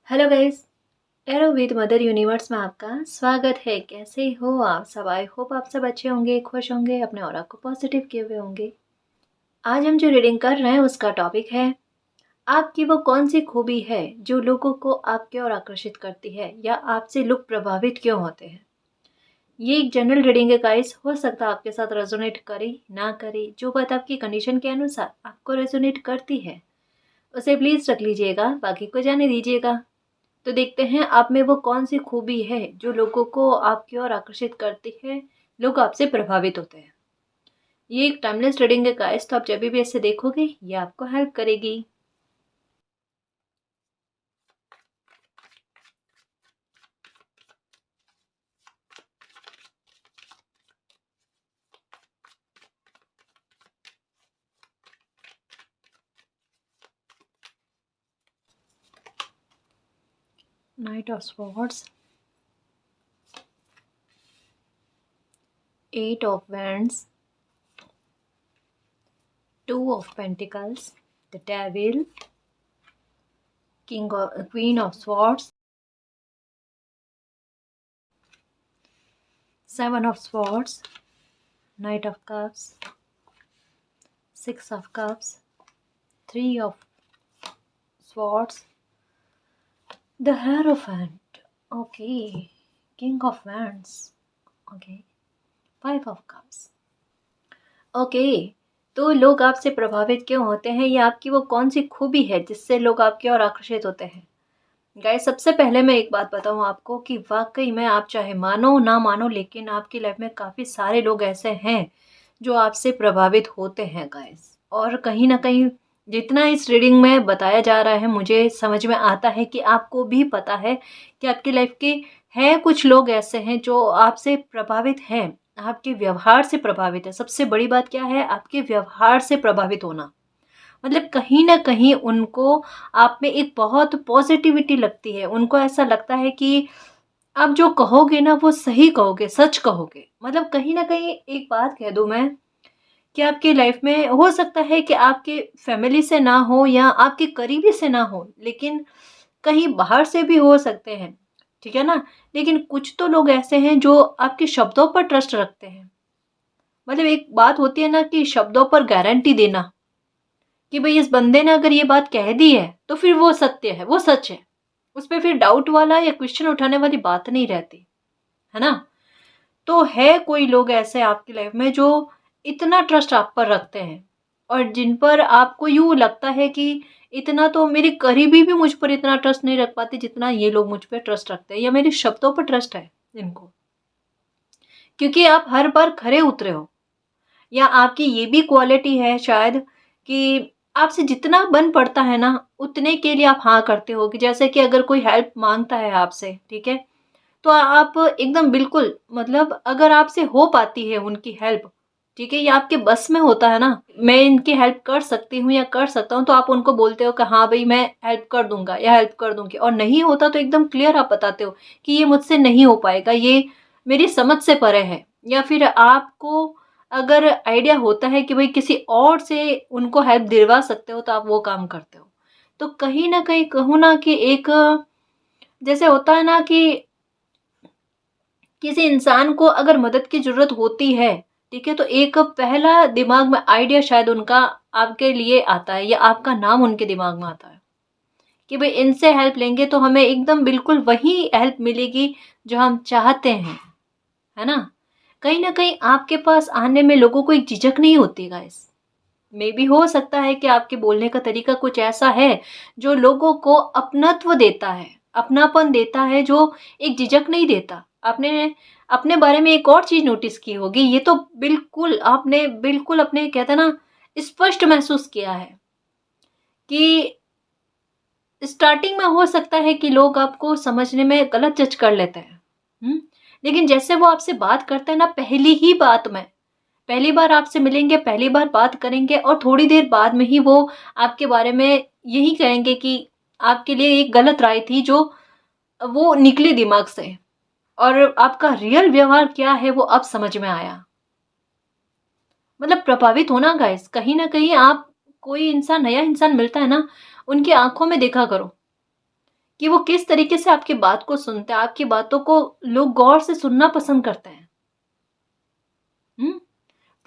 Hello guys. Arrow with mother universe में आपका स्वागत है। कैसे हो आप सब? आई होप आप सब अच्छे होंगे, खुश होंगे, अपने ऑरा को पॉजिटिव किए हुए होंगे। आज हम जो रीडिंग कर रहे हैं उसका टॉपिक है आपकी वो कौन सी खूबी है जो लोगों को आपकी ओर आकर्षित करती है या आपसे लोग प्रभावित क्यों होते हैं। ये एक जनरल रीडिंग है गाइस, हो सकता है आपके साथ रेजोनेट करे ना करे। जो बात आपकी कंडीशन के अनुसार आपको रेजोनेट करती है उसे प्लीज रख लीजिएगा, बाकी को जाने दीजिएगा। तो देखते हैं आप में वो कौन सी खूबी है जो लोगों को आपकी ओर आकर्षित करती है, लोग आपसे प्रभावित होते हैं। ये एक टाइमलेस रीडिंग है गाइस, तो आप जब भी ऐसे देखोगे ये आपको हेल्प करेगी। Knight of swords, eight of wands, two of pentacles, the devil, king of queen of swords, seven of swords, knight of cups, six of cups, three of swords, the hierophant, okay, king of wands, okay, five of cups. Okay, तो लोग आपसे प्रभावित क्यों होते हैं, ये आपकी वो कौन सी खूबी है जिससे लोग आपकी ओर आकर्षित होते हैं। गाइस, सबसे पहले मैं एक बात बताऊं आपको कि वाकई में आप चाहे मानो ना मानो, लेकिन आपकी लाइफ में काफ़ी सारे लोग ऐसे हैं जो आपसे प्रभावित होते हैं गाइस। और कहीं ना कहीं जितना इस रीडिंग में बताया जा रहा है मुझे समझ में आता है कि आपको भी पता है कि आपकी लाइफ के हैं कुछ लोग ऐसे हैं जो आपसे प्रभावित हैं, आपके व्यवहार से प्रभावित है। सबसे बड़ी बात क्या है? आपके व्यवहार से प्रभावित होना। मतलब कहीं न कहीं उनको आप में एक बहुत पॉज़िटिविटी लगती है। उनको ऐसा लगता है कि आप जो कहोगे ना वो सही कहोगे, सच कहोगे। मतलब कहीं न कहीं एक बात कह दूँ मैं कि आपकी लाइफ़ में हो सकता है कि आपके फैमिली से ना हो या आपके करीबी से ना हो, लेकिन कहीं बाहर से भी हो सकते हैं, ठीक है ना? लेकिन कुछ तो लोग ऐसे हैं जो आपके शब्दों पर ट्रस्ट रखते हैं। मतलब एक बात होती है ना कि शब्दों पर गारंटी देना कि भई इस बंदे ने अगर ये बात कह दी है तो फिर वो सत्य है, वो सच है। उसपे फिर डाउट वाला या क्वेश्चन उठाने वाली बात नहीं रहती, है ना? तो है कोई लोग ऐसे आपकी लाइफ में जो इतना ट्रस्ट आप पर रखते हैं और जिन पर आपको यूँ लगता है कि इतना तो मेरे करीबी भी मुझ पर इतना ट्रस्ट नहीं रख पाते जितना ये लोग मुझ पे ट्रस्ट रखते हैं, या मेरे शब्दों पर ट्रस्ट है इनको। क्योंकि आप हर बार खरे उतरे हो, या आपकी ये भी क्वालिटी है शायद कि आपसे जितना बन पड़ता है ना उतने के लिए आप हाँ करते हो। कि जैसे कि अगर कोई हेल्प मांगता है आपसे, ठीक है, तो आप एकदम बिल्कुल, मतलब अगर आपसे हो पाती है उनकी हेल्प, ठीक है, ये आपके बस में होता है ना, मैं इनकी हेल्प कर सकती हूँ या कर सकता हूँ, तो आप उनको बोलते हो कि हाँ भाई मैं हेल्प कर दूंगा या हेल्प कर दूंगी। और नहीं होता तो एकदम क्लियर आप बताते हो कि ये मुझसे नहीं हो पाएगा, ये मेरी समझ से परे है। या फिर आपको अगर आइडिया होता है कि भाई किसी और से उनको हेल्प दिलवा सकते हो तो आप वो काम करते हो। तो कहीं ना कहीं कहूँ ना कि एक, जैसे होता है ना कि किसी इंसान को अगर मदद की ज़रूरत होती है, ठीक है? तो एक पहला दिमाग में आइडिया शायद उनका आपके लिए आता है, या आपका नाम उनके दिमाग में आता है कि भई इनसे हेल्प लेंगे तो हमें एकदम बिल्कुल वही हेल्प मिलेगी जो हम चाहते हैं, है ना? कहीं न कहीं आपके पास आने में लोगों को एक झिझक नहीं होती गाइस। मेबी हो सकता है कि आपके बोलने का तरीका कुछ ऐसा है जो लोगों को अपनत्व देता है, अपनापन देता है, जो एक झिझक नहीं देता। आपने अपने बारे में एक और चीज़ नोटिस की होगी, ये तो बिल्कुल आपने बिल्कुल अपने कहते हैं ना स्पष्ट महसूस किया है कि स्टार्टिंग में हो सकता है कि लोग आपको समझने में गलत जज कर लेते हैं। हुँ? लेकिन जैसे वो आपसे बात करते हैं ना पहली ही बात में, पहली बार आपसे मिलेंगे, पहली बार बात करेंगे और थोड़ी देर बाद में ही वो आपके बारे में यही कहेंगे कि आपके लिए एक गलत राय थी जो वो निकली दिमाग से, और आपका रियल व्यवहार क्या है वो अब समझ में आया। मतलब प्रभावित होना गाइस, कहीं न कहीं आप, कोई इंसान, नया इंसान मिलता है ना, उनकी आँखों में देखा करो कि वो किस तरीके से आपकी बात को सुनते हैं, आपकी बातों को लोग गौर से सुनना पसंद करते हैं। हुँ?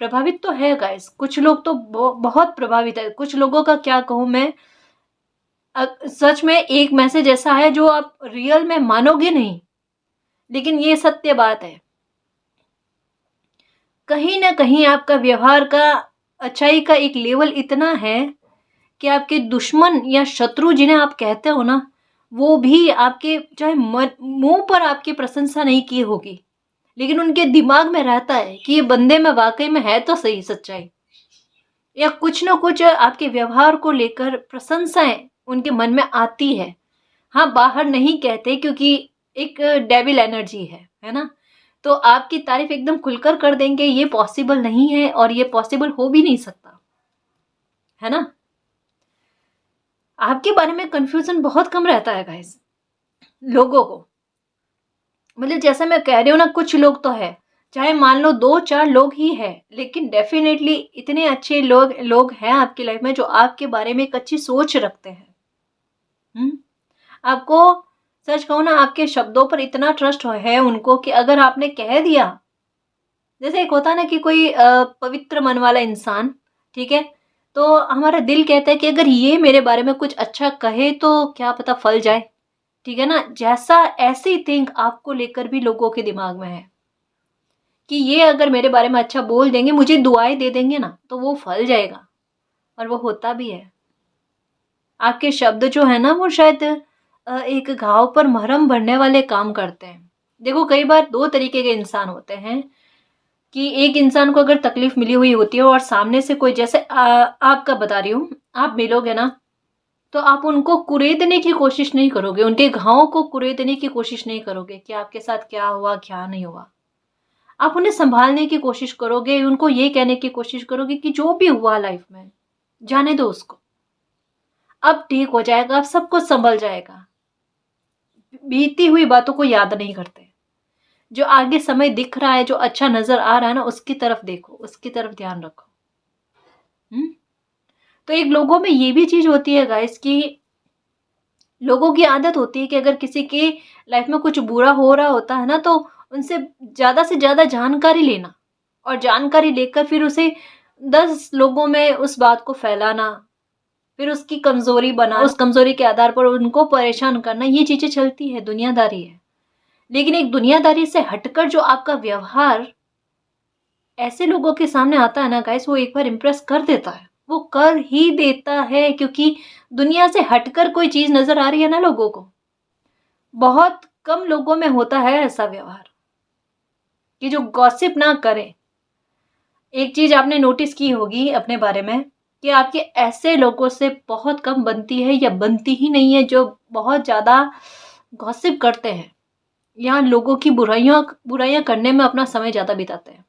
प्रभावित तो है गाइस, कुछ लोग तो बहुत प्रभावित है। कुछ लोगों का क्या कहूँ मैं, सच में एक मैसेज ऐसा है जो आप रियल में मानोगे नहीं, लेकिन ये सत्य बात है। कहीं न कहीं आपका व्यवहार का अच्छाई का एक लेवल इतना है कि आपके दुश्मन या शत्रु जिन्हें आप कहते हो ना, वो भी आपके चाहे मन मुँह पर आपकी प्रशंसा नहीं की होगी, लेकिन उनके दिमाग में रहता है कि ये बंदे में वाक़ई में है तो सही सच्चाई। या कुछ न कुछ आपके व्यवहार को लेकर प्रशंसाएँ उनके मन में आती है। हाँ, बाहर नहीं कहते क्योंकि एक डेविल एनर्जी है ना? तो आपकी तारीफ़ एकदम खुलकर कर देंगे ये पॉसिबल नहीं है और ये पॉसिबल हो भी नहीं सकता, है ना? आपके बारे में कन्फ्यूज़न बहुत कम रहता है गाइज़, लोगों को। मतलब जैसा मैं कह रही हूँ ना, कुछ लोग तो है, चाहे मान लो 2-4 लोग ही हैं, लेकिन डेफ़िनेटली इतने अच्छे लोग लोग हैं आपकी लाइफ़ में जो आपके बारे में एक अच्छी सोच रखते हैं। हुँ? आपको सच कहूँ ना, आपके शब्दों पर इतना ट्रस्ट है उनको कि अगर आपने कह दिया, जैसे एक होता है ना कि कोई पवित्र मन वाला इंसान, ठीक है? तो हमारा दिल कहता है कि अगर ये मेरे बारे में कुछ अच्छा कहे तो क्या पता फल जाए, ठीक है ना? जैसा ऐसे ही थिंक आपको लेकर भी लोगों के दिमाग में है कि ये अगर मेरे बारे में अच्छा बोल देंगे, मुझे दुआएँ दे देंगे ना, तो वो फल जाएगा और वो होता भी है। आपके शब्द जो है ना वो शायद एक घाव पर मरहम भरने वाले काम करते हैं। देखो कई बार 2 तरीके के इंसान होते हैं कि एक इंसान को अगर तकलीफ़ मिली हुई होती है और सामने से कोई जैसे आपका बता रही हूँ, आप मिलोगे ना, तो आप उनको कुरेदने की कोशिश नहीं करोगे, उनके घाव को कुरेदने की कोशिश नहीं करोगे कि आपके साथ क्या हुआ, क्या नहीं हुआ। आप उन्हें सँभालने की कोशिश करोगे, उनको ये कहने की कोशिश करोगे कि जो भी हुआ लाइफ़ में, जाने दो उसको। अब ठीक हो जाएगा, अब सब कुछ सँभल जाएगा। बीती हुई बातों को याद नहीं करते। जो आगे समय दिख रहा है, जो अच्छा नज़र आ रहा है ना, उसकी तरफ देखो, उसकी तरफ ध्यान रखो। हुँ? तो एक लोगों में ये भी चीज़ होती है गाइस कि लोगों की आदत होती है कि अगर किसी की लाइफ़ में कुछ बुरा हो रहा होता है ना, तो उनसे ज़्यादा से ज़्यादा जानकारी लेना और जानकारी लेकर फिर उसे 10 लोगों में उस बात को फैलाना, फिर उसकी कमज़ोरी बनाना, उस कमज़ोरी के आधार पर उनको परेशान करना, ये चीज़ें चलती है, दुनियादारी है। लेकिन एक दुनियादारी से हटकर जो आपका व्यवहार ऐसे लोगों के सामने आता है ना गाइस, वो एक बार इम्प्रेस कर देता है। वो कर ही देता है क्योंकि दुनिया से हटकर कोई चीज़ नज़र आ रही है ना लोगों को। बहुत कम लोगों में होता है ऐसा व्यवहार कि जो गॉसिप ना करें। एक चीज़ आपने नोटिस की होगी अपने बारे में कि आपके ऐसे लोगों से बहुत कम बनती है या बनती ही नहीं है जो बहुत ज़्यादा गॉसिप करते हैं या लोगों की बुराइयाँ बुराइयाँ करने में अपना समय ज़्यादा बिताते हैं।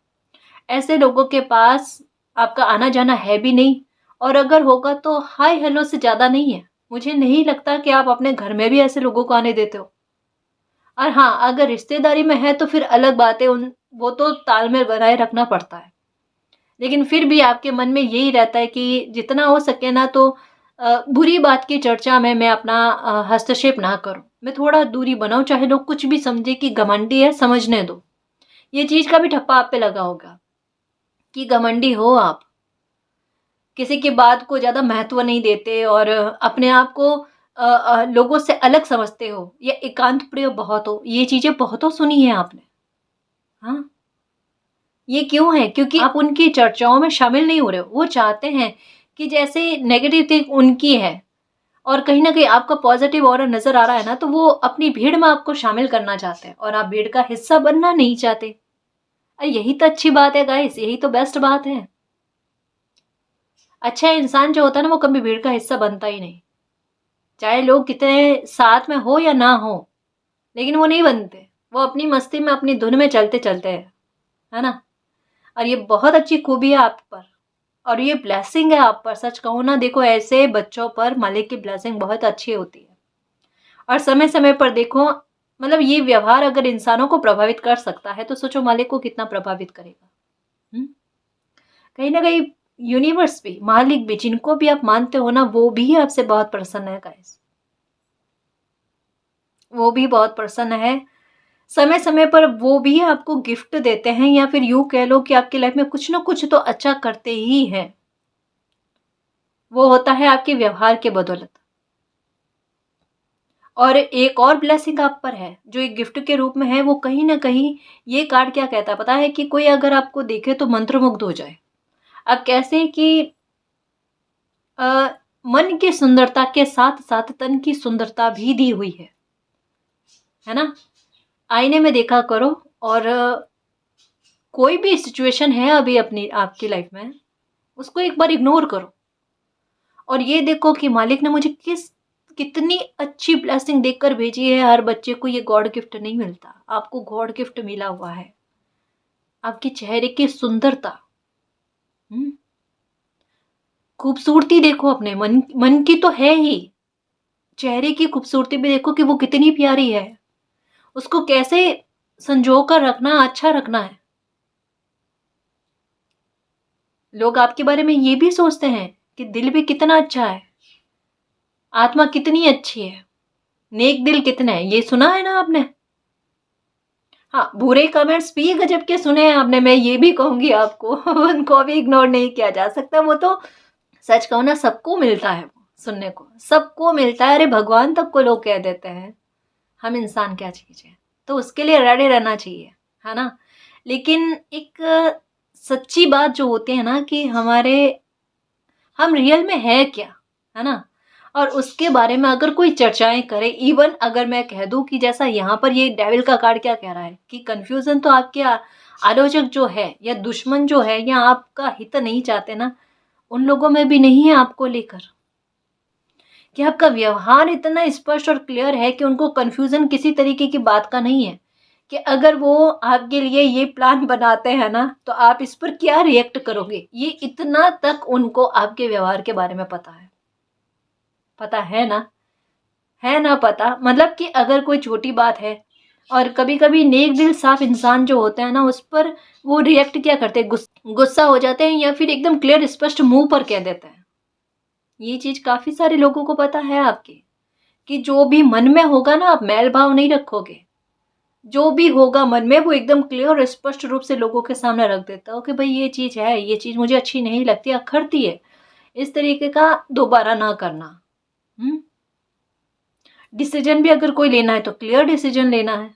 ऐसे लोगों के पास आपका आना-जाना है भी नहीं और अगर होगा तो हाय हेलो से ज़्यादा नहीं है। मुझे नहीं लगता कि आप अपने घर में भी ऐसे लोगों को आने देते हो। और हाँ, अगर रिश्तेदारी में है तो फिर अलग बात है, उन वो तो तालमेल बनाए रखना पड़ता है। लेकिन फिर भी आपके मन में यही रहता है कि जितना हो सके ना तो बुरी बात की चर्चा में मैं अपना हस्तक्षेप ना करूँ। मैं थोड़ा दूरी बनाऊँ, चाहे लोग कुछ भी समझें कि घमंडी है, समझने दो। ये चीज़ का भी ठप्पा आप पे लगा होगा कि घमंडी हो आप। किसी की बात को ज़्यादा महत्व नहीं देते और अपने आप को लोगों से अलग समझते हो या एकांत प्रिय बहुत हो, ये चीज़ें बहुतों सुनी है आपने, हाँ? ये क्यों है? क्योंकि आप उनकी चर्चाओं में शामिल नहीं हो रहे हो। वो चाहते हैं कि जैसे नेगेटिव थिंक उनकी है और कहीं न कहीं आपका पॉज़िटिव ऑरा नज़र आ रहा है ना, तो वो अपनी भीड़ में आपको शामिल करना चाहते हैं और आप भीड़ का हिस्सा बनना नहीं चाहते। यही तो अच्छी बात है गाइस, यही तो बेस्ट बात है। अच्छा इंसान जो होता है ना, वो कभी भीड़ का हिस्सा बनता ही नहीं। चाहे लोग कितने साथ में हो या ना हो, लेकिन वो नहीं बनते। वो अपनी मस्ती में, अपनी धुन में चलते-चलते हैं, है ना? और ये बहुत अच्छी खूबी है आप पर और ये ब्लेसिंग है आप पर। सच कहूँ ना, देखो ऐसे बच्चों पर मालिक की ब्लेसिंग बहुत अच्छी होती है और समय-समय पर देखो मतलब ये व्यवहार अगर इंसानों को प्रभावित कर सकता है, तो सोचो मालिक को कितना प्रभावित करेगा। हुँ? कहीं न कहीं यूनिवर्स भी, मालिक भी, जिनको भी आप मानते हो ना, वो भी आपसे बहुत प्रसन्न है गाइस। वो भी बहुत प्रसन्न है। समय समय पर वो भी आपको गिफ्ट देते हैं, या फिर यूँ कह लो कि आपकी लाइफ में कुछ ना कुछ तो अच्छा करते ही हैं। वो होता है आपके व्यवहार के बदौलत। और एक और ब्लेसिंग आप पर है जो एक गिफ्ट के रूप में है, वो कहीं न कहीं ये कार्ड क्या कहता है पता है? कि कोई अगर आपको देखे तो मंत्रमुग्ध हो जाए। अब कैसे कि अ, मन की सुंदरता के साथ-साथ तन की सुंदरता भी दी हुई है ना? आईने में देखा करो, और कोई भी सिचुएशन है अभी अपनी आपकी लाइफ में, उसको एक बार इग्नोर करो और ये देखो कि मालिक ने मुझे कितनी अच्छी ब्लेसिंग देकर भेजी है। हर बच्चे को ये गॉड गिफ्ट नहीं मिलता, आपको गॉड गिफ्ट मिला हुआ है। आपके चेहरे की सुंदरता, हुँ, खूबसूरती देखो अपने मन मन की तो है ही, चेहरे की खूबसूरती भी देखो कि वो कितनी प्यारी है। उसको कैसे संजो कर रखना, अच्छा रखना है। लोग आपके बारे में ये भी सोचते हैं कि दिल भी कितना अच्छा है, आत्मा कितनी अच्छी है, नेक दिल कितने हैं, ये सुना है ना आपने? हाँ, बुरे कमेंट्स भी गजब के सुने हैं आपने, मैं ये भी कहूँगी आपको। उनको भी इग्नोर नहीं किया जा सकता, वो तो सच कहूँ ना सबको मिलता है वो सुनने को, सबको मिलता है। अरे भगवान तक को लोग कह देते हैं, हम इंसान क्या चीज़ है? तो उसके लिए रेडी रहना चाहिए, है ना? लेकिन एक सच्ची बात जो होती है ना कि हम रियल में है क्या, है ना? और उसके बारे में अगर कोई चर्चाएँ करे, इवन अगर मैं कह दूँ कि जैसा यहाँ पर ये डेविल का कार्ड क्या कह रहा है कि कन्फ्यूज़न तो आपके आलोचक जो है या दुश्मन जो है या आपका हित नहीं चाहते ना, उन लोगों में भी नहीं है आपको लेकर। कि आपका व्यवहार इतना स्पष्ट और क्लियर है कि उनको कन्फ्यूज़न किसी तरीके की बात का नहीं है। कि अगर वो आपके लिए ये प्लान बनाते हैं ना, तो आप इस पर क्या रिएक्ट करोगे? ये इतना तक उनको आपके व्यवहार के बारे में पता है। पता है ना? है ना पता? मतलब कि अगर कोई छोटी बात है और कभी-कभी नेक दिल साफ इंसान जो होते हैं ना, उस पर वो रिएक्ट क्या करते हैं? गुस्सा हो जाते हैं या फिर एकदम क्लियर स्पष्ट मुँह पर कह देते हैं। ये चीज़ काफ़ी सारे लोगों को पता है आपके, कि जो भी मन में होगा ना, आप मैल-भाव नहीं रखोगे। जो भी होगा मन में वो एकदम क्लियर और स्पष्ट रूप से लोगों के सामने रख देता हो कि भाई ये चीज़ है, ये चीज़ मुझे अच्छी नहीं लगती, अखरती है। इस तरीके का दोबारा ना करना। हुँ? डिसीज़न भी अगर कोई लेना है तो क्लियर डिसीज़न लेना है।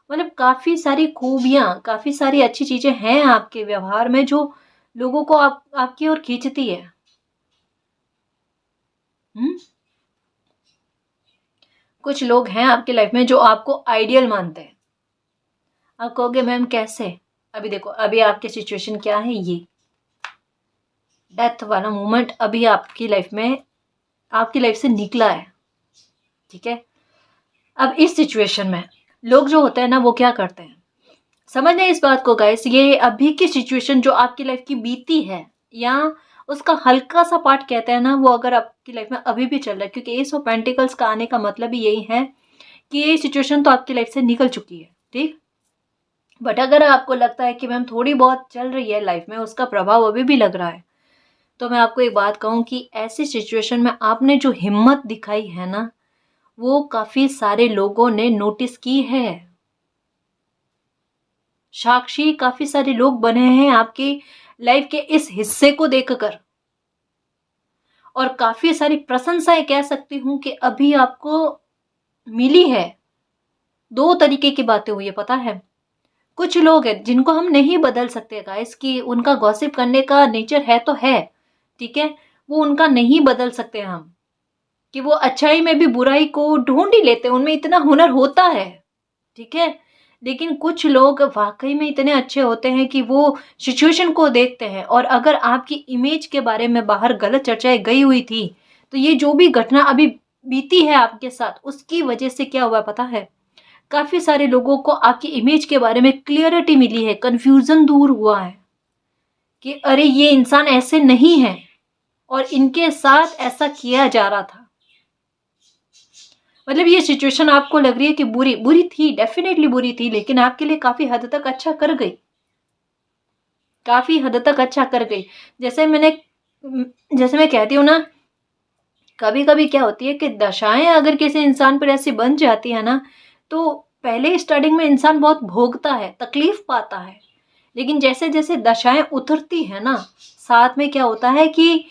मतलब काफ़ी सारी खूबियाँ, काफ़ी सारी अच्छी चीज़ें हैं आपके व्यवहार में जो लोगों को आपकी ओर खींचती है। हुँ? कुछ लोग हैं आपकी लाइफ़ में जो आपको आइडियल मानते हैं। आप कहोगे मैम कैसे? अभी देखो, अभी आपकी सिचुएशन क्या है ये। डेथ वाला मोमेंट अभी आपकी लाइफ़ से निकला है, ठीक है? अब इस सिचुएशन में लोग जो होते हैं ना वो क्या करते हैं? समझना इस बात को गाइस, ये अभी की सिचुएशन जो आपकी लाइफ़ की बीती है या उसका हल्का-सा पार्ट कहते हैं ना, वो अगर आपकी लाइफ़ में अभी भी चल रहा है, क्योंकि एस ऑफ पेंटिकल्स का आने का मतलब ही यही है कि ये सिचुएशन तो आपकी लाइफ़ से निकल चुकी है, ठीक? बट अगर आपको लगता है कि मैम थोड़ी बहुत चल रही है लाइफ़ में, उसका प्रभाव अभी भी लग रहा है, तो मैं आपको एक बात कहूँ कि ऐसी सिचुएशन में आपने जो हिम्मत दिखाई है ना, वो काफ़ी सारे लोगों ने नोटिस की है। साक्षी काफ़ी सारे लोग बने हैं आपकी लाइफ़ के इस हिस्से को देखकर, और काफ़ी सारी प्रशंसाएँ कह सकती हूँ कि अभी आपको मिली है। 2 तरीके की बातें हुई है, पता है? कुछ लोग हैं जिनको हम नहीं बदल सकते गाइस, कि उनका गॉसिप करने का नेचर है तो है, ठीक है? वो उनका नहीं बदल सकते हम, कि वो अच्छाई में भी बुराई को ढूँढ ही लेते हैं, उनमें इतना हुनर होता है, ठीक है? लेकिन कुछ लोग वाक़ई में इतने अच्छे होते हैं कि वो सिचुएशन को देखते हैं, और अगर आपकी इमेज के बारे में बाहर गलत चर्चाएँ गई हुई थी, तो ये जो भी घटना अभी बीती है आपके साथ, उसकी वजह से क्या हुआ पता है? काफ़ी सारे लोगों को आपकी इमेज के बारे में क्लैरिटी मिली है, कन्फ्यूज़न दूर हुआ है कि अरे! ये इंसान ऐसे नहीं है और इनके साथ ऐसा किया जा रहा था। मतलब ये सिचुएशन आपको लग रही है कि बुरी थी, डेफ़िनेटली बुरी थी, लेकिन आपके लिए काफ़ी हद तक अच्छा कर गई। काफ़ी हद तक अच्छा कर गई। जैसे मैं कहती हूँ ना कभी कभी क्या होती है कि दशाएं अगर किसी इंसान पर ऐसी बन जाती है ना, तो पहले स्टार्टिंग में इंसान बहुत भोगता है, तकलीफ पाता है, लेकिन जैसे जैसे दशाएं उतरती है ना, साथ में क्या होता है कि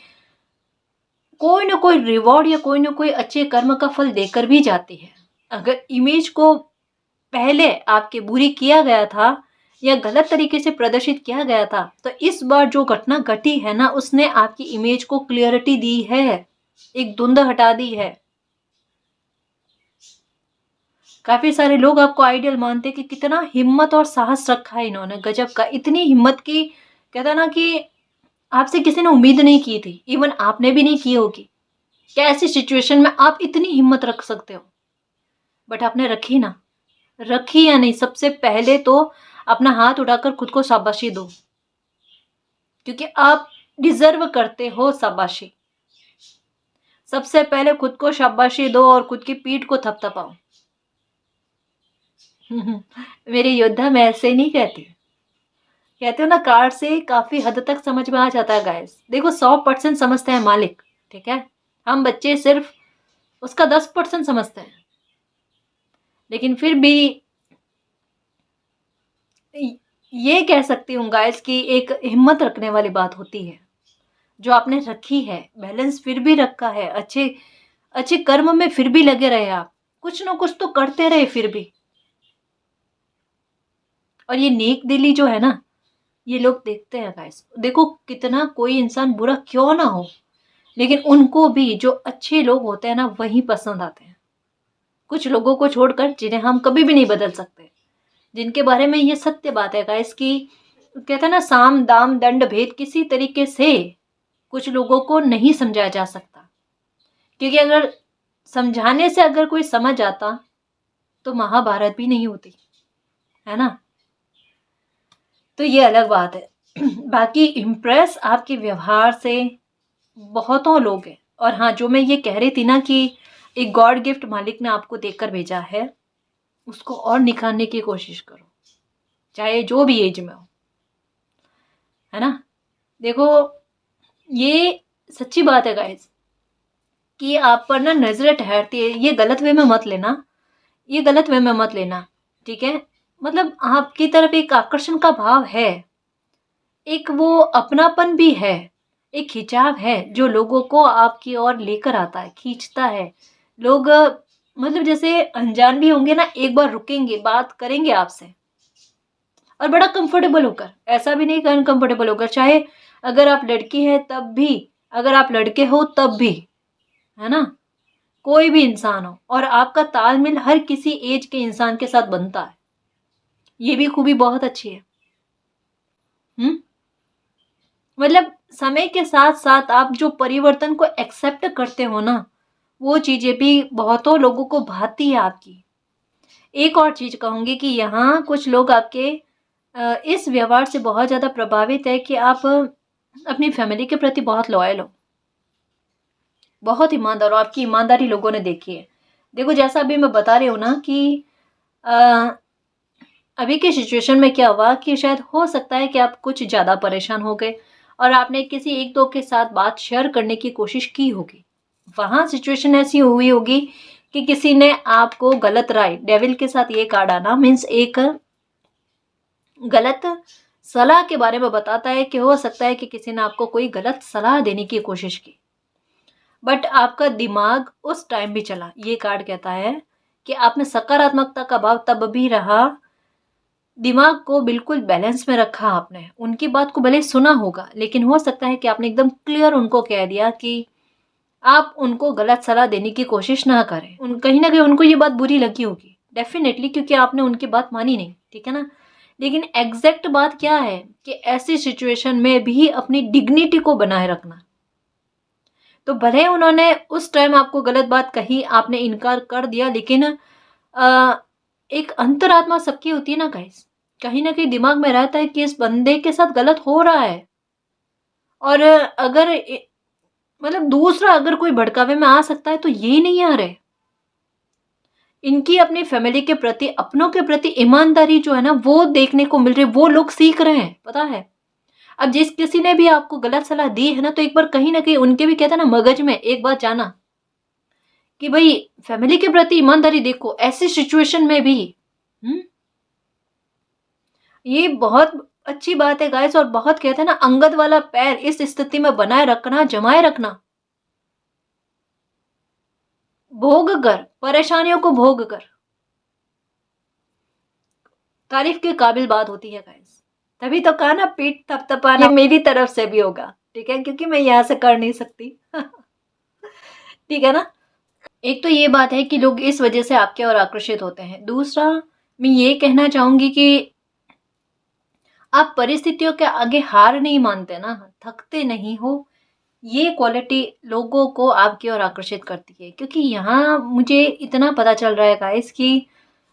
कोई ना कोई रिवॉर्ड या कोई ना कोई अच्छे कर्म का फल देकर भी जाती है। अगर इमेज को पहले आपके बुरी किया गया था या गलत तरीके से प्रदर्शित किया गया था, तो इस बार जो घटना घटी है ना, उसने आपकी इमेज को क्लियरिटी दी है, एक धुंध हटा दी है। काफी सारे लोग आपको आइडियल मानते कि कितना हिम्मत और साहस रखा है इन्होंने, गजब का, इतनी हिम्मत की, कहता ना कि आपसे किसी ने उम्मीद नहीं की थी, इवन आपने भी नहीं की होगी। क्या ऐसी सिचुएशन में आप इतनी हिम्मत रख सकते हो? बट आपने रखी ना, रखी या नहीं? सबसे पहले तो अपना हाथ उठाकर खुद को शाबाशी दो, क्योंकि आप डिजर्व करते हो शाबाशी। सबसे पहले खुद को शाबाशी दो और खुद की पीठ को थपथपाओ। मेरे योद्धा, मैं ऐसे नहीं कहती, कहते हो ना, कार्ड से काफी हद तक समझ में आ जाता है गाइस। देखो 100% समझते हैं मालिक, ठीक है, हम बच्चे सिर्फ उसका 10% समझते हैं, लेकिन फिर भी ये कह सकती हूँ गाइस कि एक हिम्मत रखने वाली बात होती है जो आपने रखी है। बैलेंस फिर भी रखा है, अच्छे अच्छे कर्म में फिर भी लगे रहे, आप कुछ ना कुछ तो करते रहे फिर भी। और ये नेक दिली जो है ना, ये लोग देखते हैं गाइस। देखो कितना कोई इंसान बुरा क्यों ना हो, लेकिन उनको भी जो अच्छे लोग होते हैं ना, वही पसंद आते हैं। कुछ लोगों को छोड़कर जिन्हें हम कभी भी नहीं बदल सकते, जिनके बारे में ये सत्य बात है गाइस कि कहते हैं ना, साम दाम दंड भेद किसी तरीके से कुछ लोगों को नहीं समझाया जा सकता, क्योंकि अगर समझाने से अगर कोई समझ आता तो महाभारत भी नहीं होती, है ना। तो ये अलग बात है। बाकी इम्प्रेस आपके व्यवहार से बहुतों लोग हैं। और हाँ, जो मैं ये कह रही थी ना कि एक गॉड गिफ्ट मालिक ने आपको देकर भेजा है, उसको और निखारने की कोशिश करो, चाहे जो भी एज में हो, है ना। देखो ये सच्ची बात है गाइस कि आप पर ना नजरें ठहरती है, ये गलत वे में मत लेना, ये गलत वे में मत लेना, ठीक है। मतलब आपकी तरफ एक आकर्षण का भाव है, एक वो अपनापन भी है, एक खिंचाव है जो लोगों को आपकी ओर लेकर आता है, खींचता है। लोग मतलब जैसे अनजान भी होंगे ना, एक बार रुकेंगे, बात करेंगे आपसे, और बड़ा कंफर्टेबल होकर, ऐसा भी नहीं कि अनकंफर्टेबल होकर, चाहे अगर आप लड़की है तब भी, अगर आप लड़के हो तब भी, है ना। कोई भी इंसान हो, और आपका तालमेल हर किसी एज के इंसान के साथ बनता है, ये भी खूबी बहुत अच्छी है। मतलब समय के साथ साथ आप जो परिवर्तन को एक्सेप्ट करते हो ना, वो चीजें भी बहुतों लोगों को भाती है आपकी। एक और चीज कहूंगी कि यहाँ कुछ लोग आपके इस व्यवहार से बहुत ज्यादा प्रभावित है कि आप अपनी फैमिली के प्रति बहुत लॉयल हो, बहुत ईमानदार हो, आपकी ईमानदारी लोगों ने देखी है। देखो जैसा अभी मैं बता रही हूँ ना कि अ, अभी के सिचुएशन में क्या हुआ कि शायद हो सकता है कि आप कुछ ज़्यादा परेशान हो गए और आपने किसी एक दो के साथ बात शेयर करने की कोशिश की होगी। वहाँ सिचुएशन ऐसी हुई होगी कि किसी ने आपको गलत राय, डेविल के साथ ये कार्ड आना मीन्स एक गलत सलाह के बारे में बताता है कि हो सकता है कि किसी ने आपको कोई गलत सलाह देने की कोशिश की, बट आपका दिमाग उस टाइम भी चला। ये कार्ड कहता है कि आप में सकारात्मकता का भाव तब भी रहा, दिमाग को बिल्कुल बैलेंस में रखा आपने, उनकी बात को भले सुना होगा, लेकिन हो सकता है कि आपने एकदम क्लियर उनको कह दिया कि आप उनको गलत सलाह देने की कोशिश ना करें। कहीं ना कहीं उनको ये बात बुरी लगी होगी डेफिनेटली, क्योंकि आपने उनकी बात मानी नहीं, ठीक है ना। लेकिन एग्जैक्ट बात क्या है कि ऐसी सिचुएशन में भी अपनी डिग्निटी को बनाए रखना। तो भले उन्होंने उस टाइम आपको गलत बात कही, आपने इनकार कर दिया, लेकिन एक अंतरात्मा सबकी होती है ना गाइस, कहीं ना कहीं दिमाग में रहता है कि इस बंदे के साथ गलत हो रहा है। और अगर मतलब दूसरा अगर कोई भड़कावे में आ सकता है तो ये नहीं आ रहे। इनकी अपनी फैमिली के प्रति, अपनों के प्रति ईमानदारी जो है ना, वो देखने को मिल रही है, वो लोग सीख रहे हैं, पता है। अब जिस किसी ने भी आपको गलत सलाह दी है ना, तो एक बार कहीं ना कहीं उनके भी कहते हैं ना मगज में एक बार जाना, कि भाई फैमिली के प्रति ईमानदारी देखो ऐसी सिचुएशन में भी। हम्म ये बहुत अच्छी बात है गाइस, और बहुत कहते हैं ना, अंगद वाला पैर इस स्थिति में बनाए रखना, जमाए रखना, भोग कर, परेशानियों को भोग कर, तारीफ के काबिल बात होती है गाइस। तभी तो कहा ना, पीठ थपथपाना ये मेरी तरफ से भी होगा, ठीक है, क्योंकि मैं यहाँ से कर नहीं सकती। ठीक है ना। एक तो ये बात है कि लोग इस वजह से आपके और आकर्षित होते हैं। दूसरा, मैं ये कहना चाहूंगी कि आप परिस्थितियों के आगे हार नहीं मानते ना, थकते नहीं हो। ये क्वालिटी लोगों को आपकी ओर आकर्षित करती है, क्योंकि यहाँ मुझे इतना पता चल रहा है गाइस कि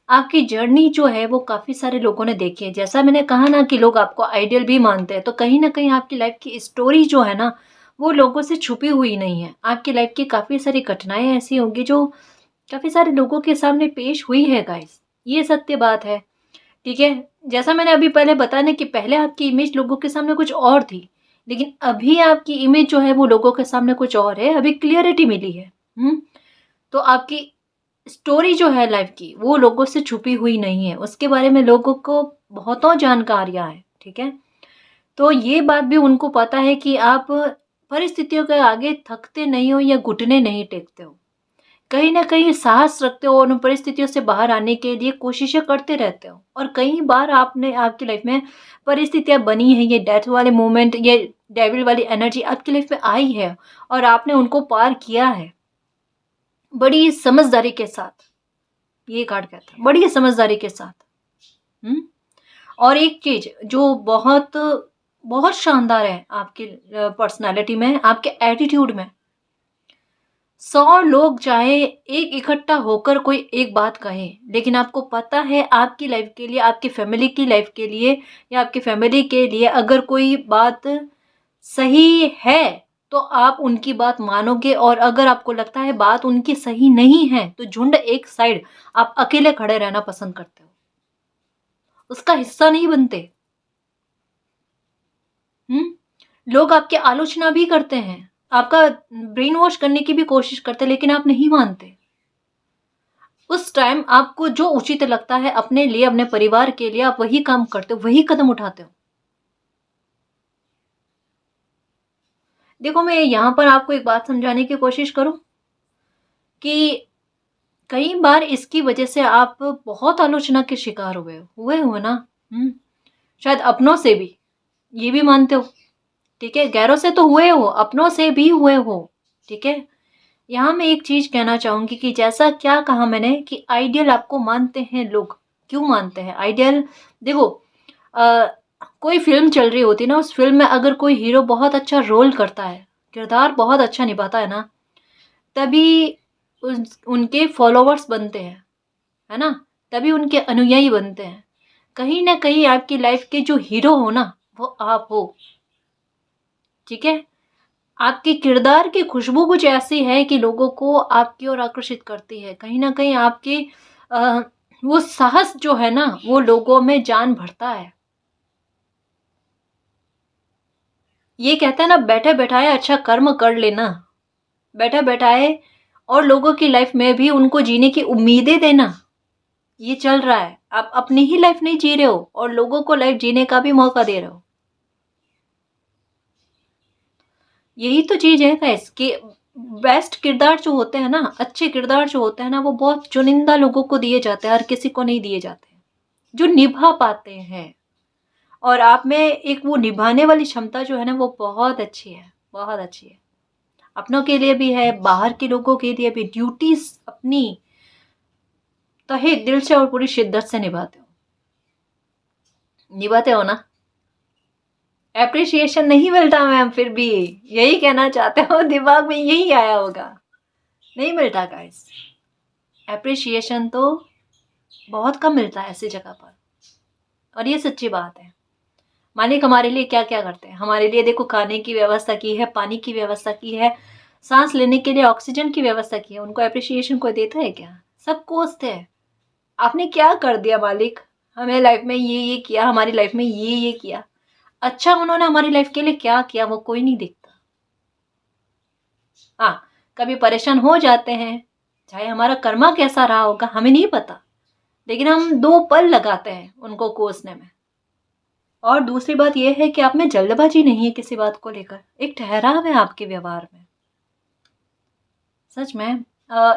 आपकी जर्नी जो है वो काफ़ी सारे लोगों ने देखी है। जैसा मैंने कहा ना कि लोग आपको आइडियल भी मानते हैं, तो कहीं न कहीं आपकी लाइफ़ की स्टोरी जो है ना, वो लोगों से छुपी हुई नहीं है। आपकी लाइफ़ की काफ़ी सारी घटनाएँ ऐसी होंगी जो काफ़ी सारे लोगों के सामने पेश हुई है गाइस। ये सत्य बात है, ठीक है? जैसा मैंने अभी पहले बताया ना कि पहले आपकी इमेज लोगों के सामने कुछ और थी, लेकिन अभी आपकी इमेज जो है वो लोगों के सामने कुछ और है, अभी क्लियरिटी मिली है। तो आपकी स्टोरी जो है लाइफ की, वो लोगों से छुपी हुई नहीं है, उसके बारे में लोगों को बहुतों जानकारियाँ हैं, ठीक है? तो ये बात भी उनको पता है कि आप परिस्थितियों के आगे थकते नहीं हो या घुटने नहीं टेकते हो। कहीं न कहीं साहस रखते हो और उन परिस्थितियों से बाहर आने के लिए कोशिशें करते रहते हो। और कई बार आपने आपकी लाइफ में परिस्थितियाँ बनी हैं, ये डेथ वाले मोमेंट, ये डेविल वाली एनर्जी आपकी लाइफ में आई है और आपने उनको पार किया है, बड़ी समझदारी के साथ। ये कार्ड कहता है, बड़ी समझदारी के साथ। हुँ? और एक चीज़ जो बहुत बहुत शानदार है आपकी पर्सनैलिटी में, आपके एटीट्यूड में। 100 लोग चाहे एक इकट्ठा होकर कोई एक बात कहें, लेकिन आपको पता है आपकी लाइफ के लिए, आपकी फैमिली की लाइफ के लिए या आपकी फैमिली के लिए अगर कोई बात सही है, तो आप उनकी बात मानोगे, और अगर आपको लगता है बात उनकी सही नहीं है, तो झुंड एक साइड, आप अकेले खड़े रहना पसंद करते हो। उसका हिस्सा नहीं बनते। हुँ? लोग आपकी आलोचना भी करते हैं, आपका ब्रेन वॉश करने की भी कोशिश करते हैं, लेकिन आप नहीं मानते। उस टाइम आपको जो उचित लगता है अपने लिए, अपने परिवार के लिए, आप वही काम करते हो, वही कदम उठाते हो। देखो, मैं यहाँ पर आपको एक बात समझाने की कोशिश करूँ कि कई बार इसकी वजह से आप बहुत आलोचना के शिकार हुए हो ना? हुँ? शायद अपनों से भी, ये भी मानते हो, ठीक है? गैरों से तो हुए हो, अपनों से भी हुए हो, ठीक है? यहाँ मैं एक चीज़ कहना चाहूँगी कि जैसा क्या कहा मैंने कि आइडियल आपको मानते हैं लोग, क्यों मानते हैं? आइडियल देखो, अ, कोई फ़िल्म चल रही होती है ना, उस फ़िल्म में अगर कोई हीरो बहुत अच्छा रोल करता है, किरदार बहुत अच्छा निभाता है ना, तभी उनके फॉलोवर्स बनते हैं, है ना? तभी उनके अनुयायी बनते हैं। कहीं न कहीं आपकी लाइफ़ के जो हीरो हो ना, वो आप हो, ठीक है? आपके किरदार की खुशबू कुछ ऐसी है कि लोगों को आपकी ओर आकर्षित करती है। कहीं न कहीं आपकी अ, वो साहस जो है ना, वो लोगों में जान भरता है। ये कहते हैं ना, बैठे-बैठाए अच्छा कर्म कर लेना। बैठे-बैठाए और लोगों की लाइफ़ में भी उनको जीने की उम्मीदें देना, ये चल रहा है। आप अपनी ही लाइफ़ नहीं जी रहे हो और लोगों को लाइफ़ जीने का भी मौका दे रहे हो। यही तो चीज़ है गाइस कि बेस्ट किरदार जो होते हैं ना, अच्छे किरदार जो होते हैं ना, वो बहुत चुनिंदा लोगों को दिए जाते हैं, हर किसी को नहीं दिए जाते हैं, जो निभा पाते हैं। और आप में एक वो निभाने वाली क्षमता जो है ना, वो बहुत अच्छी है, बहुत अच्छी है। अपनों के लिए भी है, बाहर के लोगों के लिए भी ड्यूटीज़ अपनी तहे दिल से और पूरी शिद्दत से निभाते हो। निभाते हो ना? एप्रिसिएशन नहीं मिलता मैम, फिर भी यही कहना चाहते हो, दिमाग में यही आया होगा। नहीं मिलता गाइस, एप्रिसिएशन तो बहुत कम मिलता है ऐसी जगह पर, और ये सच्ची बात है। मालिक हमारे लिए क्या क्या करते हैं, हमारे लिए देखो खाने की व्यवस्था की है, पानी की व्यवस्था की है, सांस लेने के लिए ऑक्सीजन की व्यवस्था की है। उनको एप्रिसिएशन कोई देता है क्या? सब कोसते हैं। आपने क्या कर दिया मालिक, हमें लाइफ में ये किया, हमारी लाइफ में ये किया। अच्छा, उन्होंने हमारी लाइफ के लिए क्या किया वो कोई नहीं देखता। हाँ, कभी परेशान हो जाते हैं, चाहे हमारा कर्मा कैसा रहा होगा हमें नहीं पता, लेकिन हम 2 पल लगाते हैं उनको कोसने में। और दूसरी बात यह है कि आप में जल्दबाजी नहीं है किसी बात को लेकर, एक ठहराव है आपके व्यवहार में। सच में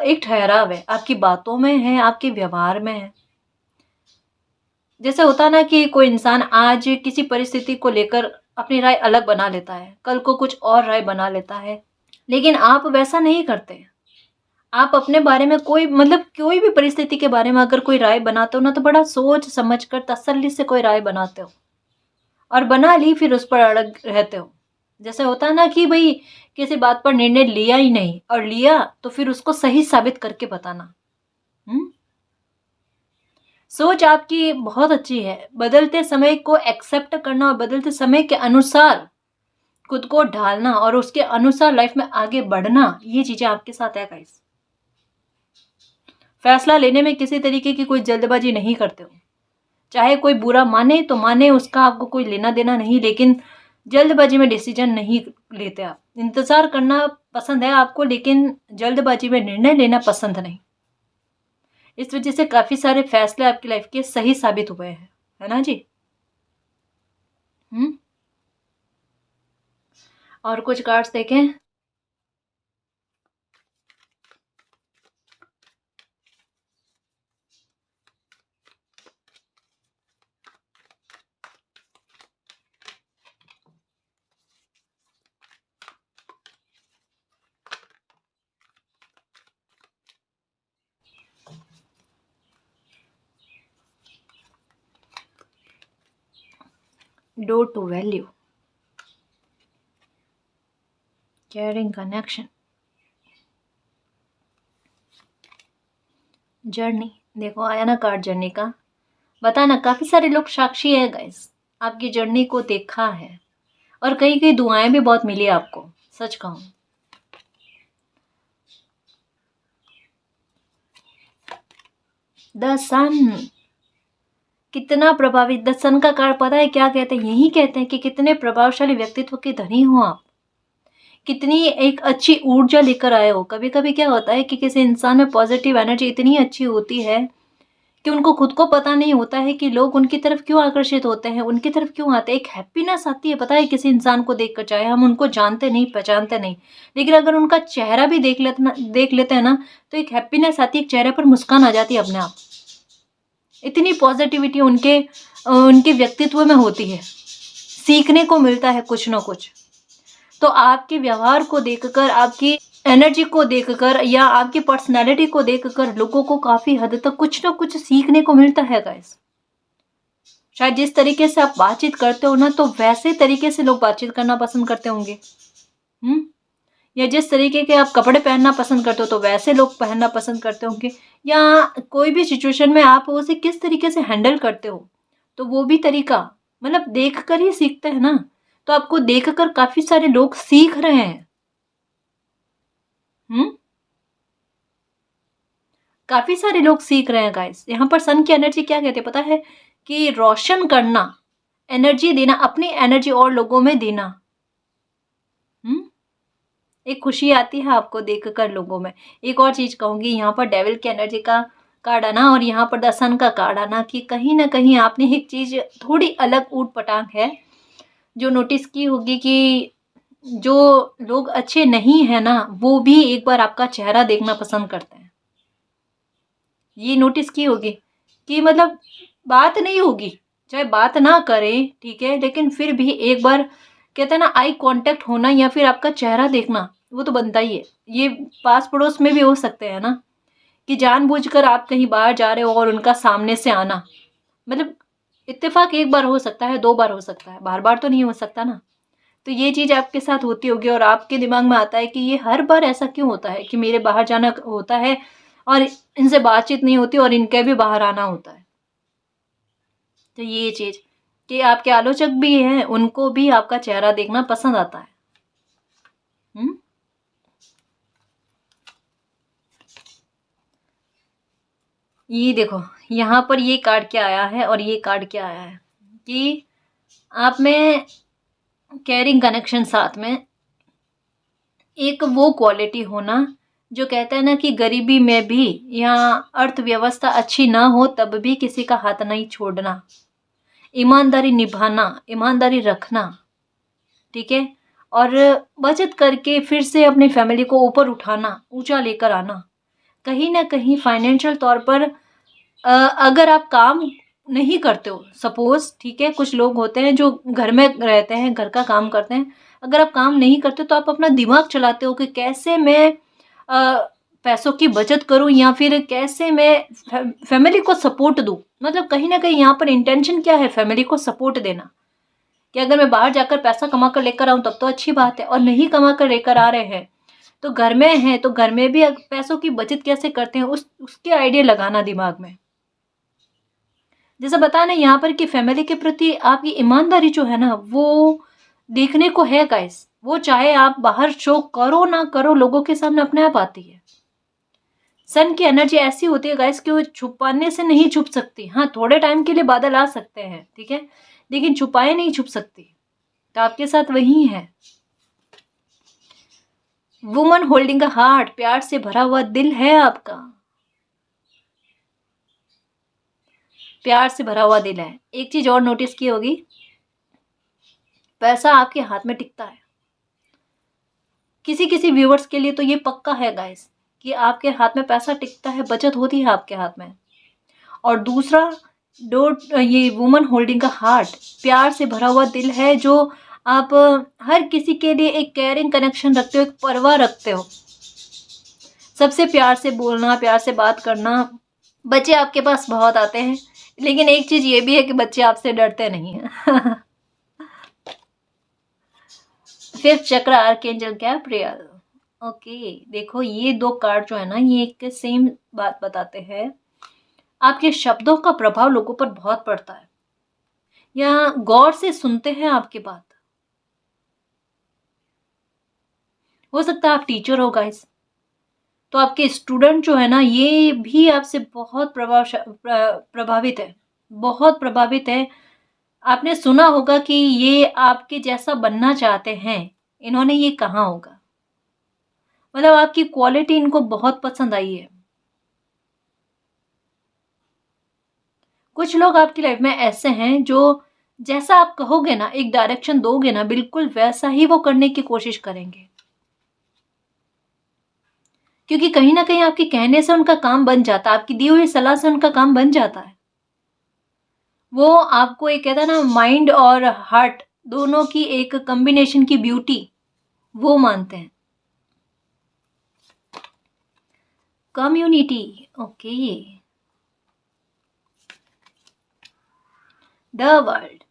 एक ठहराव है, आपकी बातों में है, आपके व्यवहार में है। जैसे होता ना कि कोई इंसान आज किसी परिस्थिति को लेकर अपनी राय अलग बना लेता है, कल को कुछ और राय बना लेता है, लेकिन आप वैसा नहीं करते। आप अपने बारे में कोई मतलब कोई भी परिस्थिति के बारे में अगर कोई राय बनाते हो ना, तो बड़ा सोच समझ कर तसल्ली से कोई राय बनाते हो, और बना ली फिर उस पर अड़ग रहते हो। जैसे होता है ना कि भाई किसी बात पर निर्णय लिया ही नहीं, और लिया तो फिर उसको सही साबित करके बताना। सोच आपकी बहुत अच्छी है, बदलते समय को एक्सेप्ट करना और बदलते समय के अनुसार खुद को ढालना और उसके अनुसार लाइफ में आगे बढ़ना, ये चीजें आपके साथ है गाइस। फैसला लेने में किसी तरीके की कोई जल्दबाजी नहीं करते हो, चाहे कोई बुरा माने तो माने, उसका आपको कोई लेना देना नहीं, लेकिन जल्दबाजी में डिसीजन नहीं लेते आप। इंतजार करना पसंद है आपको, लेकिन जल्दबाजी में निर्णय लेना पसंद नहीं। इस वजह से काफी सारे फैसले आपकी लाइफ के सही साबित हुए हैं, है ना जी। और कुछ कार्ड्स देखें। Door to value, caring connection, journey. देखो आया ना कार्ड जर्नी का, बताना काफी सारे लोग साक्षी है गाइस, आपकी जर्नी को देखा है, और कई कई दुआएं भी बहुत मिली आपको, सच कहूं। द सन, कितना प्रभावित, द सन का कार्ड पता है क्या कहते हैं? यही कहते हैं कि कितने प्रभावशाली व्यक्तित्व के धनी हो आप, कितनी एक अच्छी ऊर्जा लेकर आए हो। कभी कभी क्या होता है कि किसी इंसान में पॉजिटिव एनर्जी इतनी अच्छी होती है कि उनको खुद को पता नहीं होता है कि लोग उनकी तरफ क्यों आकर्षित होते हैं, उनकी तरफ क्यों आते हैं। एक हैप्पीनेस आती है पता है किसी इंसान को देखकर, चाहे हम उनको जानते नहीं पहचानते नहीं, लेकिन अगर उनका चेहरा भी देख लेते हैं ना, तो एक हैप्पीनेस आती है, एक चेहरे पर मुस्कान आ जाती है अपने आप। इतनी पॉजिटिविटी उनके व्यक्तित्व में होती है, सीखने को मिलता है कुछ ना कुछ। तो आपके व्यवहार को देखकर, आपकी एनर्जी को देखकर या आपकी पर्सनालिटी को देखकर लोगों को काफी हद तक कुछ ना कुछ सीखने को मिलता है गाइस। शायद जिस तरीके से आप बातचीत करते हो ना, तो वैसे तरीके से लोग बातचीत करना पसंद करते होंगे। या जिस तरीके के आप कपड़े पहनना पसंद करते हो, तो वैसे लोग पहनना पसंद करते होंगे। या कोई भी सिचुएशन में आप उसे किस तरीके से हैंडल करते हो, तो वो भी तरीका मतलब देख कर ही सीखते हैं ना। तो आपको देखकर काफी सारे लोग सीख रहे हैं। काफी सारे लोग सीख रहे हैं गाइस। यहाँ पर सन की एनर्जी क्या कहते हैं पता है? कि रोशन करना, एनर्जी देना, अपनी एनर्जी और लोगों में देना। एक खुशी आती है आपको देखकर लोगों में। एक और चीज कहूंगी, यहाँ पर डेविल की एनर्जी का कार्ड आना और यहाँ पर द सन का कार्ड आना, कि कहीं ना कहीं आपने एक चीज थोड़ी अलग ऊट पटांग है जो नोटिस की होगी, कि जो लोग अच्छे नहीं है ना, वो भी एक बार आपका चेहरा देखना पसंद करते हैं। ये नोटिस की होगी कि मतलब बात नहीं होगी, चाहे बात ना करें ठीक है, लेकिन फिर भी एक बार कहते हैं ना आई कांटेक्ट होना, या फिर आपका चेहरा देखना, वो तो बनता ही है। ये पास पड़ोस में भी हो सकते हैं ना, कि जानबूझकर आप कहीं बाहर जा रहे हो और उनका सामने से आना, मतलब इत्तेफाक एक बार हो सकता है, 2 बार हो सकता है, बार बार तो नहीं हो सकता ना। तो ये चीज़ आपके साथ होती होगी और आपके दिमाग में आता है कि ये हर बार ऐसा क्यों होता है कि मेरे बाहर जाना होता है और इनसे बातचीत नहीं होती और इनके भी बाहर आना होता है। तो ये चीज़ कि आपके आलोचक भी हैं, उनको भी आपका चेहरा देखना पसंद आता है। ये देखो यहाँ पर ये कार्ड क्या आया है और ये कार्ड क्या आया है, कि आप में कैरिंग कनेक्शन, साथ में एक वो क्वालिटी होना जो कहते हैं ना कि गरीबी में भी या अर्थव्यवस्था अच्छी ना हो तब भी किसी का हाथ नहीं छोड़ना, ईमानदारी निभाना, ईमानदारी रखना, ठीक है? और बचत करके फिर से अपनी फैमिली को ऊपर उठाना, ऊँचा लेकर आना। कहीं न कहीं फाइनेंशियल तौर पर अगर आप काम नहीं करते हो, सपोज़ ठीक है, कुछ लोग होते हैं जो घर में रहते हैं, घर का काम करते हैं। अगर आप काम नहीं करते तो आप अपना दिमाग चलाते हो कि कैसे मैं अ, पैसों की बचत करूँ या फिर कैसे मैं फैमिली को सपोर्ट दूँ। मतलब कहीं न कहीं यहाँ पर इंटेंशन क्या है, फैमिली को सपोर्ट देना। कि अगर मैं बाहर जाकर पैसा कमा कर लेकर आऊँ तब तो अच्छी बात है, और नहीं कमा कर लेकर आ रहे हैं तो घर में हैं तो घर में भी पैसों की बचत कैसे करते हैं उसके आइडिया लगाना दिमाग में। जैसा बताया ना यहाँ पर कि फैमिली के प्रति आपकी ईमानदारी जो है ना वो देखने को है गाइस। वो चाहे आप बाहर शो करो ना करो, लोगों के सामने अपने आप आती है। सन की एनर्जी ऐसी होती है गाइस कि वो छुपाने से नहीं छुप सकती। हाँ, थोड़े टाइम के लिए बादल आ सकते हैं, ठीक है, लेकिन छुपाए नहीं छुप सकती। तो आपके साथ वही है। वुमन होल्डिंग अ हार्ट, प्यार से भरा हुआ दिल है आपका, प्यार से भरा हुआ दिल है। एक चीज और नोटिस की होगी, पैसा आपके हाथ में टिकता है। किसी किसी व्यूवर्स के लिए तो ये पक्का है गाइस कि आपके हाथ में पैसा टिकता है, बचत होती है आपके हाथ में। और दूसरा, ये वुमन होल्डिंग का हार्ट, प्यार से भरा हुआ दिल है, जो आप हर किसी के लिए एक केयरिंग कनेक्शन रखते हो, एक परवाह रखते हो। सबसे प्यार से बोलना, प्यार से बात करना। बच्चे आपके पास बहुत आते हैं, लेकिन एक चीज ये भी है कि बच्चे आपसे डरते नहीं हैं। फिफ्थ चक्र, आर्कएंजल गैब्रियल। ओके, देखो ये दो कार्ड जो है ना ये एक सेम बात बताते हैं। आपके शब्दों का प्रभाव लोगों पर बहुत पड़ता है, या गौर से सुनते हैं आपकी बात। हो सकता है आप टीचर हो गाइस, तो आपके स्टूडेंट जो है ना ये भी आपसे बहुत प्रभावित है, बहुत प्रभावित है। आपने सुना होगा कि ये आपके जैसा बनना चाहते हैं, इन्होंने ये कहा होगा। मतलब आपकी क्वालिटी इनको बहुत पसंद आई है। कुछ लोग आपकी लाइफ में ऐसे हैं जो जैसा आप कहोगे ना, एक डायरेक्शन दोगे ना, बिल्कुल वैसा ही वो करने की कोशिश करेंगे। क्योंकि कहीं न कहीं आपके कहने से उनका काम बन जाता है, आपकी दी हुई सलाह से उनका काम बन जाता है। वो आपको एक कहता है ना माइंड और हार्ट दोनों की एक कॉम्बिनेशन की ब्यूटी वो मानते हैं। Community, okay, the world,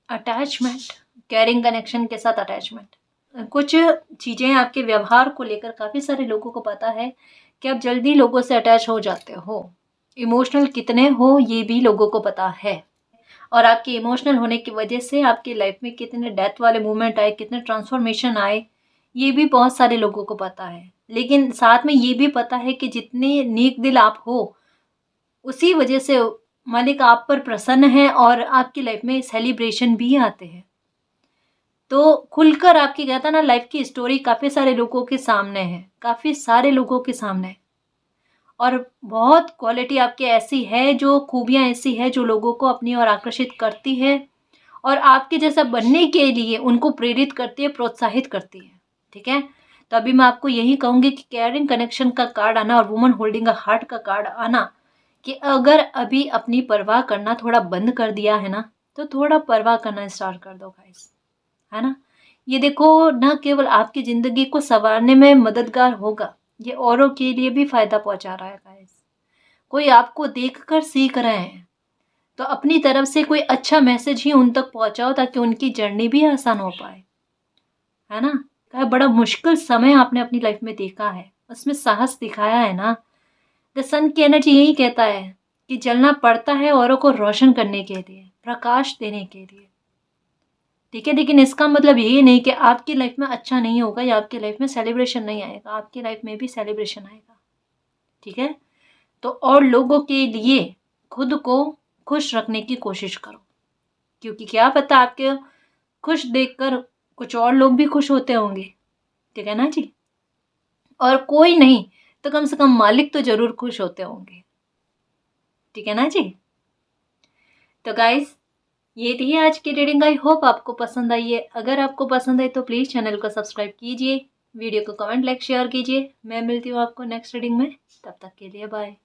attachment, carrying connection के साथ अटैचमेंट। कुछ चीज़ें आपके व्यवहार को लेकर काफ़ी सारे लोगों को पता है कि आप जल्दी लोगों से अटैच हो जाते हो। इमोशनल कितने हो ये भी लोगों को पता है, और आपके इमोशनल होने की वजह से आपकी लाइफ में कितने डेथ वाले मोमेंट आए, कितने ट्रांसफॉर्मेशन आए, ये भी बहुत सारे लोगों को पता है। लेकिन साथ में ये भी पता है कि जितने नेक दिल आप हो, उसी वजह से मालिक आप पर प्रसन्न है और आपकी लाइफ में सेलिब्रेशन भी आते हैं। तो खुलकर आपकी कहता ना लाइफ की स्टोरी काफ़ी सारे लोगों के सामने है, काफ़ी सारे लोगों के सामने है। और बहुत क्वालिटी आपकी ऐसी है, जो खूबियाँ ऐसी है जो लोगों को अपनी ओर आकर्षित करती है और आपके जैसा बनने के लिए उनको प्रेरित करती है, प्रोत्साहित करती है, ठीक है? तो अभी मैं आपको यही कहूँगी कि केयरिंग कनेक्शन का कार्ड आना और वुमन होल्डिंग अ हार्ट का कार्ड आना, कि अगर अभी अपनी परवाह करना थोड़ा बंद कर दिया है ना, तो थोड़ा परवाह करना स्टार्ट कर दो गाइस, है ना? ये देखो ना केवल आपकी ज़िंदगी को सँवारने में मददगार होगा, ये औरों के लिए भी फ़ायदा पहुँचा रहा है गाइस। कोई आपको देखकर सीख रहे हैं, तो अपनी तरफ से कोई अच्छा मैसेज ही उन तक पहुँचाओ ताकि उनकी जर्नी भी आसान हो पाए, है ना? क्या बड़ा मुश्किल समय आपने अपनी लाइफ में देखा है, उसमें साहस दिखाया है ना। द सन की एनर्जी यही कहता है कि जलना पड़ता है औरों को रोशन करने के लिए, प्रकाश देने के लिए, ठीक है? लेकिन इसका मतलब ये नहीं कि आपकी लाइफ में अच्छा नहीं होगा या आपकी लाइफ में सेलिब्रेशन नहीं आएगा, आपकी लाइफ में भी सेलिब्रेशन आएगा, ठीक है? तो और लोगों के लिए खुद को खुश रखने की कोशिश करो, क्योंकि क्या पता आपके खुश देखकर कुछ और लोग भी खुश होते होंगे, ठीक है ना जी। और कोई नहीं तो कम से कम मालिक तो जरूर खुश होते होंगे, ठीक है ना जी। तो गाइस ये थी आज की रीडिंग, आई होप आपको पसंद आई है। अगर आपको पसंद आई तो प्लीज़ चैनल को सब्सक्राइब कीजिए, वीडियो को कमेंट लाइक शेयर कीजिए। मैं मिलती हूँ आपको नेक्स्ट रीडिंग में, तब तक के लिए बाय।